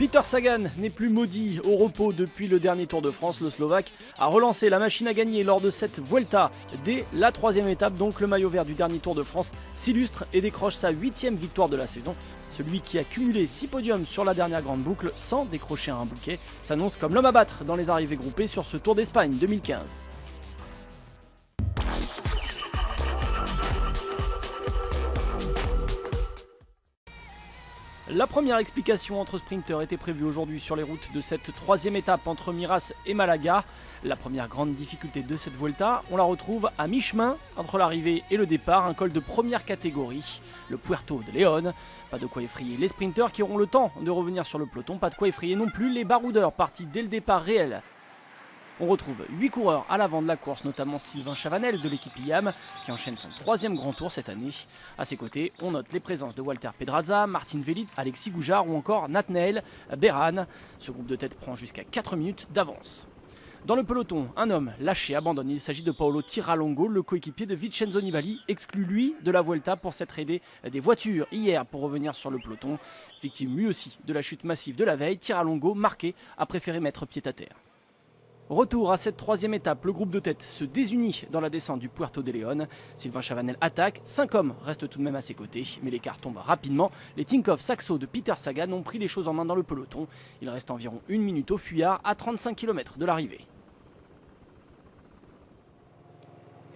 Peter Sagan n'est plus maudit au repos depuis le dernier Tour de France. Le Slovaque a relancé la machine à gagner lors de cette Vuelta. Dès la 3e étape, donc le maillot vert du dernier Tour de France s'illustre et décroche sa 8e victoire de la saison. Celui qui a cumulé 6 podiums sur la dernière grande boucle sans décrocher un bouquet s'annonce comme l'homme à battre dans les arrivées groupées sur ce Tour d'Espagne 2015. La première explication entre sprinters était prévue aujourd'hui sur les routes de cette 3e étape entre Miras et Malaga. La première grande difficulté de cette Vuelta, on la retrouve à mi-chemin entre l'arrivée et le départ, un col de première catégorie, le Puerto de León. Pas de quoi effrayer les sprinters qui auront le temps de revenir sur le peloton, pas de quoi effrayer non plus les baroudeurs partis dès le départ réel. On retrouve 8 coureurs à l'avant de la course, notamment Sylvain Chavanel de l'équipe IAM qui enchaîne son 3e grand tour cette année. A ses côtés, on note les présences de Walter Pedraza, Martin Velits, Alexis Goujard ou encore Nathanael Beran. Ce groupe de tête prend jusqu'à 4 minutes d'avance. Dans le peloton, un homme lâché abandonne. Il s'agit de Paolo Tiralongo, le coéquipier de Vincenzo Nibali, exclu lui de la Vuelta pour s'être aidé des voitures hier pour revenir sur le peloton. Victime lui aussi de la chute massive de la veille, Tiralongo, marqué, a préféré mettre pied à terre. Retour à cette 3e étape, le groupe de tête se désunit dans la descente du Puerto de León. Sylvain Chavanel attaque, 5 hommes restent tout de même à ses côtés, mais l'écart tombe rapidement. Les Tinkoff Saxo de Peter Sagan ont pris les choses en main dans le peloton. Il reste environ 1 minute au fuyard à 35 km de l'arrivée.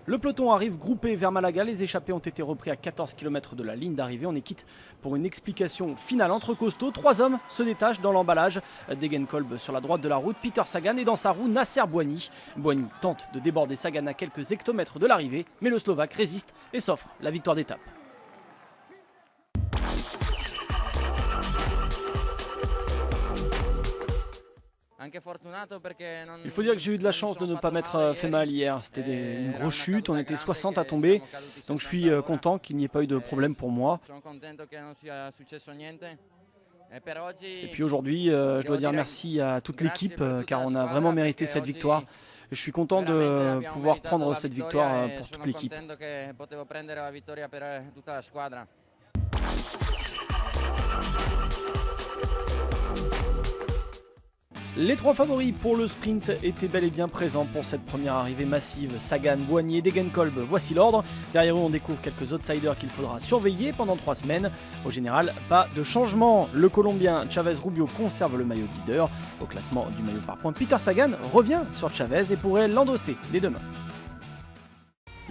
Le peloton arrive groupé vers Malaga, les échappés ont été repris à 14 km de la ligne d'arrivée. On est quitte pour une explication finale entre costauds. 3 hommes se détachent dans l'emballage. Degenkolb sur la droite de la route, Peter Sagan et dans sa roue Nasser Boigny. Boigny tente de déborder Sagan à quelques hectomètres de l'arrivée, mais le Slovaque résiste et s'offre la victoire d'étape. Il faut dire que j'ai eu de la chance de ne pas m'être fait mal hier. C'était une grosse chute, on était 60 à tomber. Donc je suis content qu'il n'y ait pas eu de problème pour moi. Et puis aujourd'hui, je dois dire merci à toute l'équipe car on a vraiment mérité cette victoire. Je suis content de pouvoir prendre cette victoire pour toute l'équipe. Les 3 favoris pour le sprint étaient bel et bien présents pour cette première arrivée massive. Sagan, Boigny et Degenkolb, voici l'ordre. Derrière eux, on découvre quelques outsiders qu'il faudra surveiller pendant 3 semaines. Au général, pas de changement. Le Colombien Chavez Rubio conserve le maillot de leader. Au classement du maillot par points, Peter Sagan revient sur Chavez et pourrait l'endosser dès demain.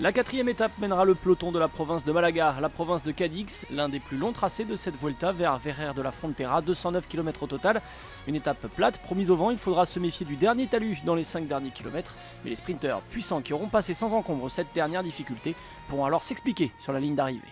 La 4e étape mènera le peloton de la province de Malaga à la province de Cadix, l'un des plus longs tracés de cette Vuelta vers Ferrer de la Frontera, 209 km au total. Une étape plate promise au vent, il faudra se méfier du dernier talus dans les 5 derniers kilomètres. Mais les sprinteurs puissants qui auront passé sans encombre cette dernière difficulté pourront alors s'expliquer sur la ligne d'arrivée.